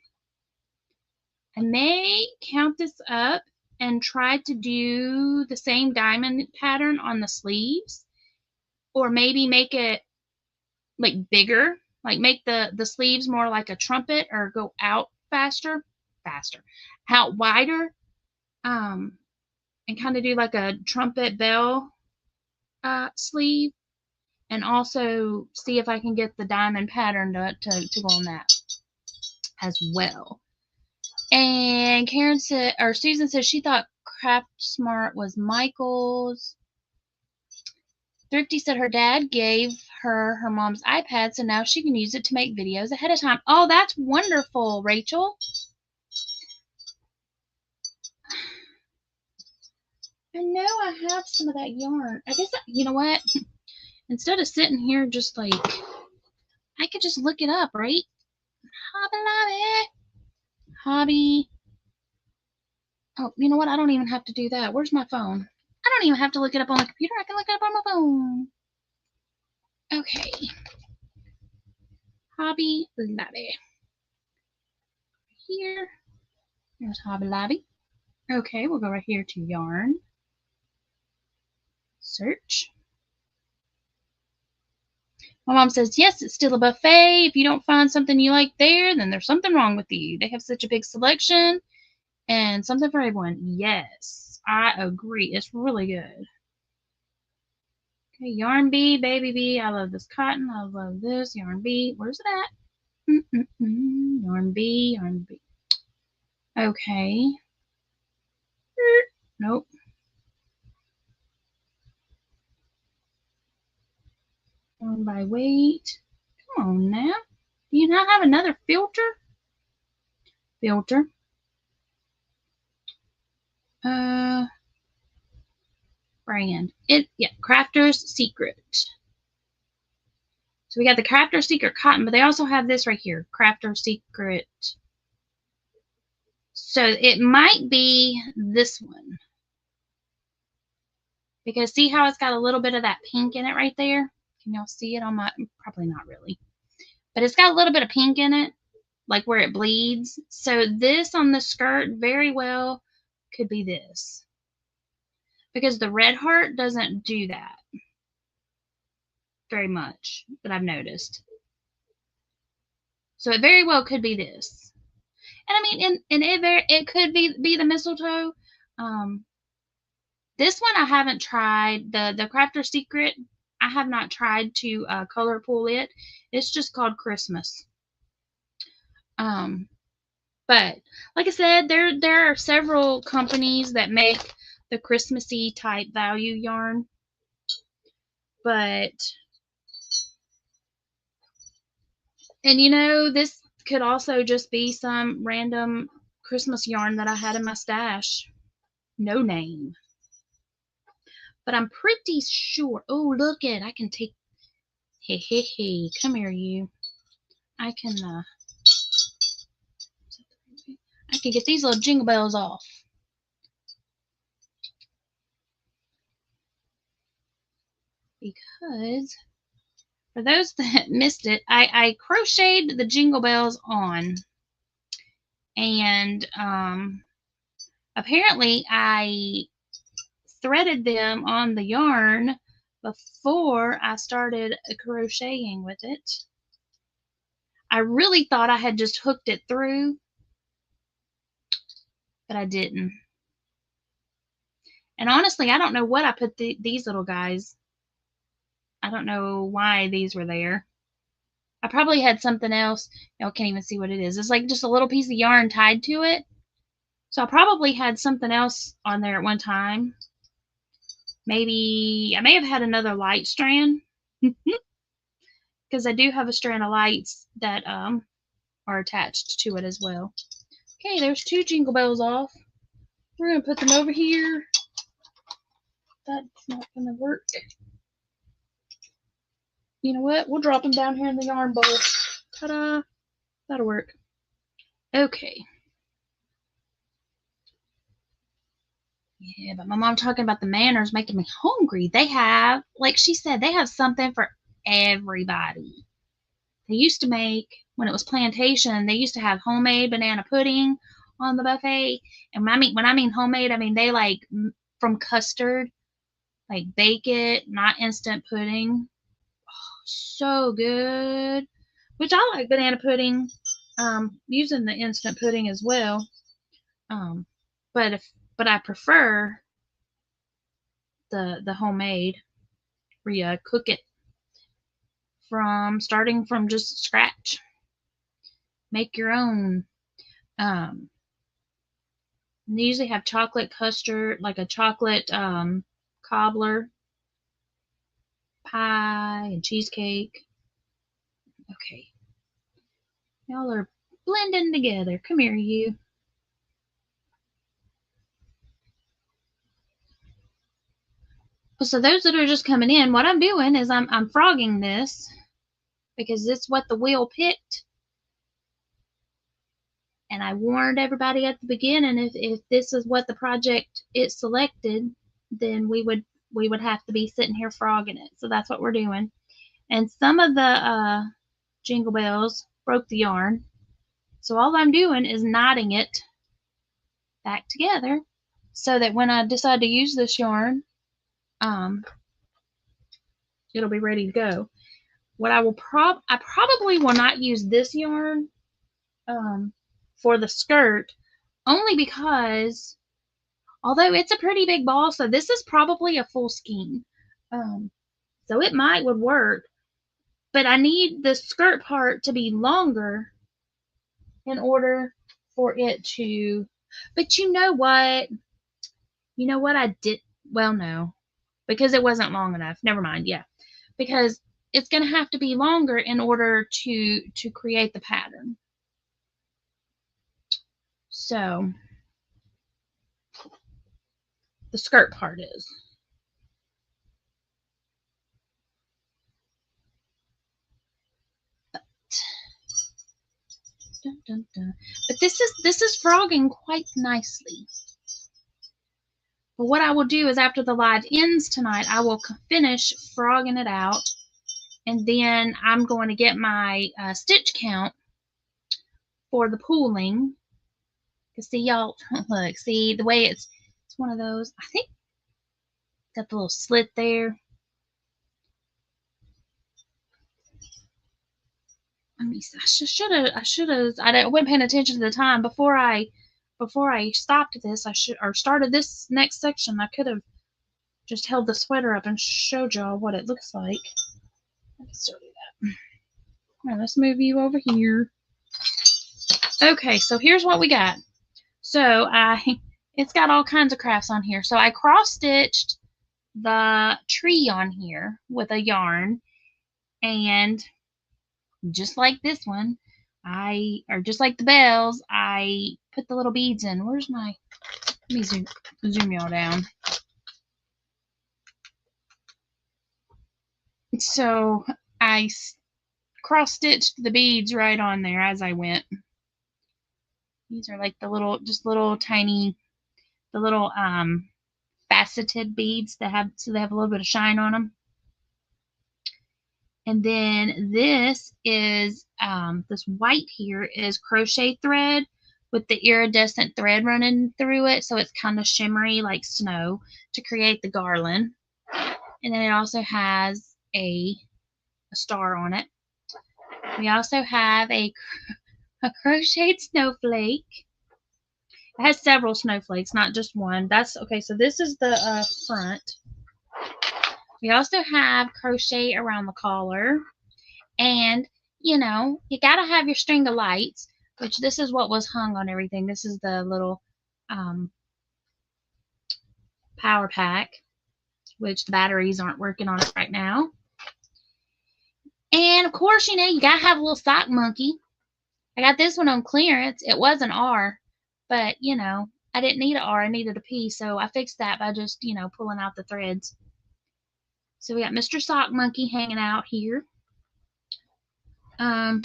I may count this up and try to do the same diamond pattern on the sleeves, or maybe make it like bigger, like make the sleeves more like a trumpet, or go out faster, out wider, and kind of do like a trumpet bell sleeve, and also see if I can get the diamond pattern to go on that as well. And Karen said, or Susan said she thought Craft Smart was Michael's. Thrifty said her dad gave her her mom's iPad, so now she can use it to make videos ahead of time. Oh, that's wonderful, Rachel. I know I have some of that yarn. I guess, you know what? Instead of sitting here just like, I could just look it up, right? Hobby Lobby. Hobby. Oh, you know what? I don't even have to do that. Where's my phone? I don't even have to look it up on the computer. I can look it up on my phone. Okay. Hobby Lobby. Here. There's Hobby Lobby. Okay, we'll go right here to yarn. Search. My mom says, yes, it's still a buffet. If you don't find something you like there, then there's something wrong with you. They have such a big selection and something for everyone. Yes, I agree. It's really good. Okay, Yarn Bee, Baby Bee. I love this cotton. I love this. Yarn Bee. Where's it at? Yarn Bee, Yarn Bee. Okay. Nope. Yarn by weight. Come on now. Do you not have another filter? Filter. Brand. Crafter's Secret. So we got the Crafter's Secret cotton, but they also have this right here, Crafter's Secret. So it might be this one. Because see how it's got a little bit of that pink in it right there? Can y'all see it on my, probably not really. But it's got a little bit of pink in it, like where it bleeds. So this on the skirt very well could be this. Because the red heart doesn't do that very much that I've noticed. So it very well could be this. And I mean, it could be the mistletoe. This one I haven't tried. The Crafter's Secret, I have not tried to color pull it. It's just called Christmas. But like I said, there are several companies that make the Christmassy type value yarn. But, and you know, this could also just be some random Christmas yarn that I had in my stash. No name. But I'm pretty sure. Oh, look it. I can take. Hey. Come here, you. I can can get these little jingle bells off. Because for those that missed it, I crocheted the jingle bells on, and apparently I threaded them on the yarn before I started crocheting with it. I really thought I had just hooked it through, but I didn't. And honestly, I don't know what I put these little guys. I don't know why these were there. I probably had something else. Y'all can't even see what it is. It's like just a little piece of yarn tied to it. So I probably had something else on there at one time. Maybe I may have had another light strand. Because I do have a strand of lights that are attached to it as well. Okay, there's 2 jingle bells off. We're going to put them over here. That's not going to work. You know what? We'll drop them down here in the yarn bowl. Ta-da! That'll work. Okay. Yeah, but my mom talking about the manners making me hungry. They have, like she said, they have something for everybody. They used to make, when it was plantation, they used to have homemade banana pudding on the buffet. And when I mean homemade, I mean they like from custard, like bake it, not instant pudding. Oh, so good. Which I like banana pudding, using the instant pudding as well. But I prefer the homemade, where you cook it starting from just scratch. Make your own. They usually have chocolate custard, like a chocolate cobbler pie and cheesecake. Okay. Y'all are blending together. Come here, you. So those that are just coming in, what I'm doing is I'm frogging this because it's what the wheel picked. And I warned everybody at the beginning, if this is what the project it selected, then we would have to be sitting here frogging it. So that's what we're doing. And some of the jingle bells broke the yarn. So all I'm doing is knotting it back together so that when I decide to use this yarn, it'll be ready to go. What I probably will not use this yarn for the skirt, only because although it's a pretty big ball, so this is probably a full skein. So it would work, but I need the skirt part to be longer in order for it to, but you know what? You know what I did? Well, no, because it wasn't long enough. Never mind. Yeah, because it's going to have to be longer in order to create the pattern. So the skirt part is. Dun, dun, dun. But this is frogging quite nicely. But what I will do is after the live ends tonight, I will finish frogging it out, and then I'm going to get my stitch count for the pooling. Cause see y'all, look, see the way it's one of those. I think got the little slit there. Let me see. I wasn't paying attention to the time before I stopped this. Started this next section. I could have just held the sweater up and showed y'all what it looks like. Let's still do that. All right, let's move you over here. Okay, so here's what we got. So it's got all kinds of crafts on here. So I cross-stitched the tree on here with a yarn, and just like this one, just like the bells, I put the little beads in. Where's my, let me zoom y'all down. So I cross-stitched the beads right on there as I went. These are like the little, just little tiny, the little faceted beads that have, so they have a little bit of shine on them. And then this is, this white here is crochet thread with the iridescent thread running through it. So it's kind of shimmery like snow to create the garland. And then it also has a star on it. We also have a crocheted snowflake. It has several snowflakes, not just one. That's okay. So this is the front. We also have crochet around the collar. And, you know, you got to have your string of lights, which this is what was hung on everything. This is the little power pack, which the batteries aren't working on it right now. And, of course, you know, you got to have a little sock monkey. I got this one on clearance. It was an R, but, you know, I didn't need an R. I needed a P, so I fixed that by just, you know, pulling out the threads. So we got Mr. Sock Monkey hanging out here. Oh,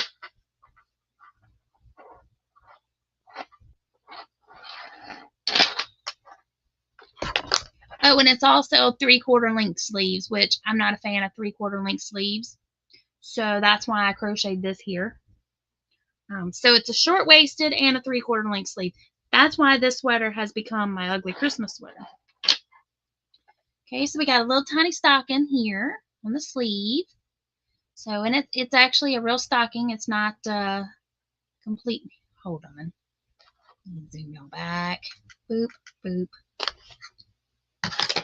and it's also 3/4 length sleeves, which I'm not a fan of 3/4 length sleeves. So that's why I crocheted this here. So it's a short-waisted and a 3/4 length sleeve. That's why this sweater has become my ugly Christmas sweater. Okay, so we got a little tiny stocking here on the sleeve. So, and it's actually a real stocking. It's not complete. Hold on. Zoom y'all back. Boop, boop. So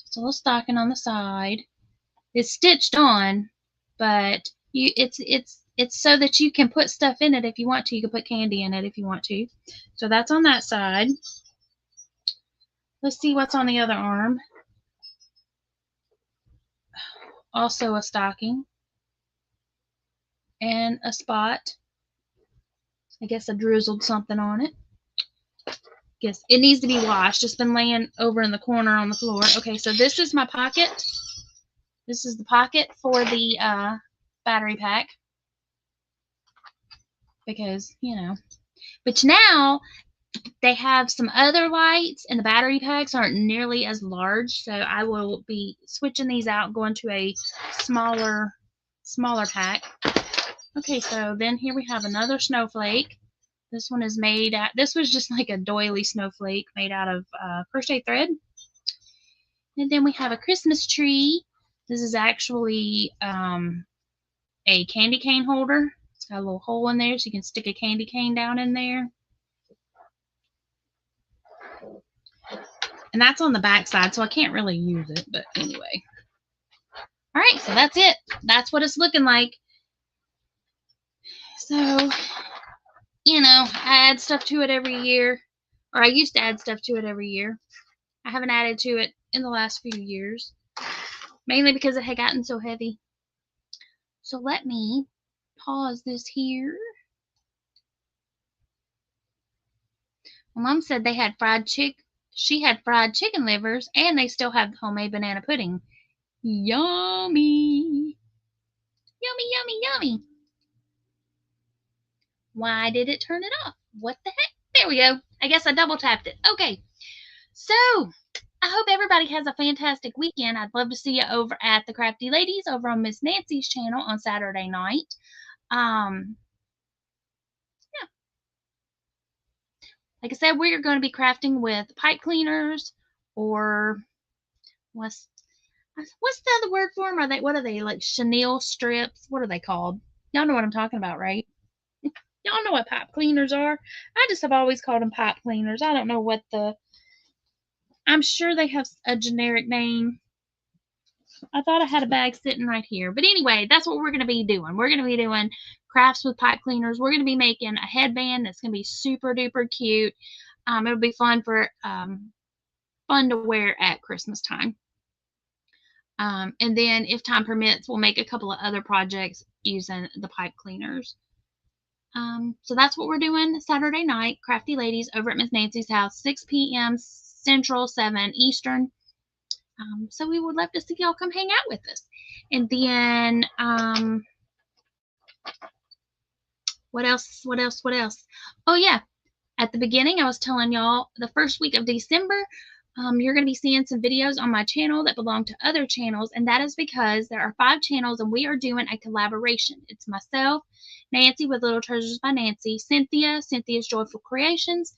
it's a little stocking on the side. It's stitched on, but it's so that you can put stuff in it if you want to. You can put candy in it if you want to. So that's on that side. Let's see what's on the other arm. Also a stocking and a spot. I guess I drizzled something on it. Guess it needs to be washed. It's been laying over in the corner on the floor. Okay, so this is my pocket. This is the pocket for the battery pack. Because, you know. But now they have some other lights, and the battery packs aren't nearly as large. So I will be switching these out and going to a smaller pack. Okay, so then here we have another snowflake. This one is made out, this was just like a doily snowflake made out of crochet thread. And then we have a Christmas tree. This is actually a candy cane holder. It's got a little hole in there so you can stick a candy cane down in there. And that's on the back side, so I can't really use it, but anyway. All right, so that's it. That's what it's looking like. So, you know, I add stuff to it every year, or I used to add stuff to it every year. I haven't added to it in the last few years, mainly because it had gotten so heavy. So let me pause this here. My mom said they had she had fried chicken livers, and they still have homemade banana pudding. Yummy. Yummy, yummy, yummy. Why did it turn it off? What the heck? There we go. I guess I double tapped it. Okay. So, I hope everybody has a fantastic weekend. I'd love to see you over at the Crafty Ladies over on Miss Nancy's channel on Saturday night. Yeah. Like I said, we're going to be crafting with pipe cleaners, or what's the other word for them? What are they, like chenille strips? What are they called? Y'all know what I'm talking about, right? Y'all know what pipe cleaners are. I just have always called them pipe cleaners. I don't know what I'm sure they have a generic name. I thought I had a bag sitting right here. But anyway, that's what we're going to be doing. We're going to be doing crafts with pipe cleaners. We're going to be making a headband that's going to be super duper cute. It'll be fun to wear at Christmas time. And then if time permits, we'll make a couple of other projects using the pipe cleaners. So that's what we're doing Saturday night, Crafty Ladies over at Miss Nancy's house, 6 p.m. Central, 7 Eastern. So we would love to see y'all come hang out with us. And then, what else? Oh, yeah. At the beginning, I was telling y'all the first week of December, you're going to be seeing some videos on my channel that belong to other channels, and that is because there are 5 channels and we are doing a collaboration. It's myself, Nancy with Little Treasures by Nancy, Cynthia's Joyful Creations,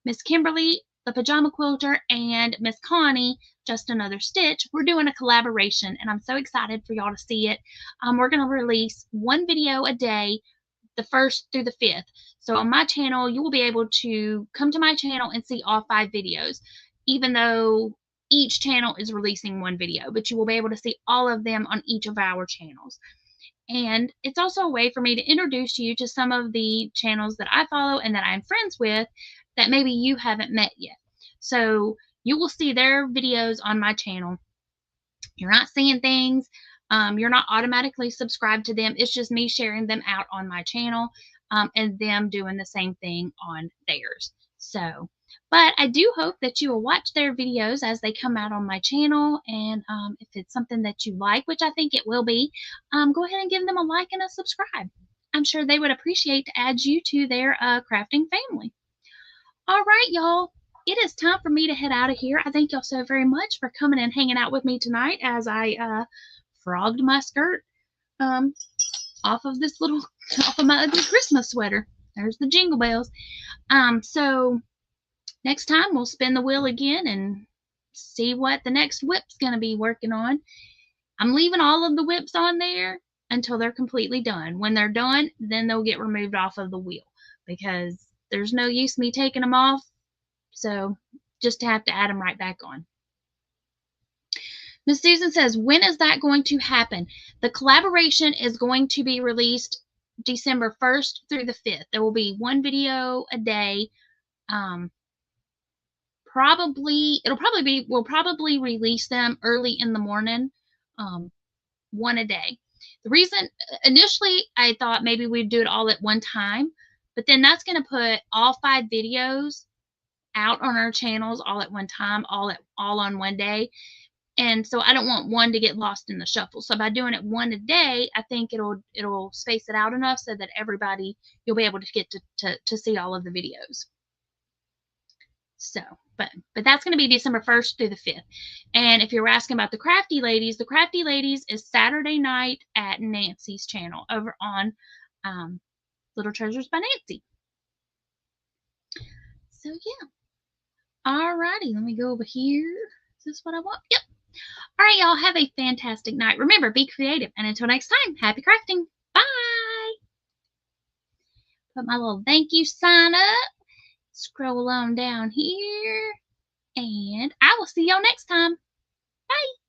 Miss Kimberly, the Pajama Quilter, and Miss Connie, Just Another Stitch. We're doing a collaboration, and I'm so excited for y'all to see it. We're going to release 1 video a day, the 1st through the 5th. So on my channel, you will be able to come to my channel and see all 5 videos, even though each channel is releasing 1 video, but you will be able to see all of them on each of our channels. And it's also a way for me to introduce you to some of the channels that I follow and that I'm friends with that maybe you haven't met yet. So you will see their videos on my channel. You're not seeing things. You're not automatically subscribed to them. It's just me sharing them out on my channel, and them doing the same thing on theirs. So, but I do hope that you will watch their videos as they come out on my channel. And if it's something that you like, which I think it will be, go ahead and give them a like and a subscribe. I'm sure they would appreciate to add you to their crafting family. All right, y'all. It is time for me to head out of here. I thank y'all so very much for coming and hanging out with me tonight as I frogged my skirt off of my ugly Christmas sweater. There's the jingle bells. So next time we'll spin the wheel again and see what the next whip's going to be working on. I'm leaving all of the whips on there until they're completely done. When they're done, then they'll get removed off of the wheel because there's no use me taking them off. So just have to add them right back on. Miss Susan says, when is that going to happen? The collaboration is going to be released December 1st through the 5th. There will be 1 video a day. We'll probably release them early in the morning, 1 a day. The reason, initially, I thought maybe we'd do it all at one time, but then that's going to put all 5 videos out on our channels all at one time, all on one day. And so I don't want one to get lost in the shuffle. So by doing it 1 a day, I think it'll space it out enough so that you'll be able to get to see all of the videos. So, but that's going to be December 1st through the 5th. And if you're asking about the Crafty Ladies is Saturday night at Nancy's channel over on Little Treasures by Nancy. So yeah. Alrighty, let me go over here. Is this what I want? Yep. All right, y'all, have a fantastic night. Remember, be creative. And until next time, happy crafting. Bye. Put my little thank you sign up. Scroll on down here. And I will see y'all next time. Bye.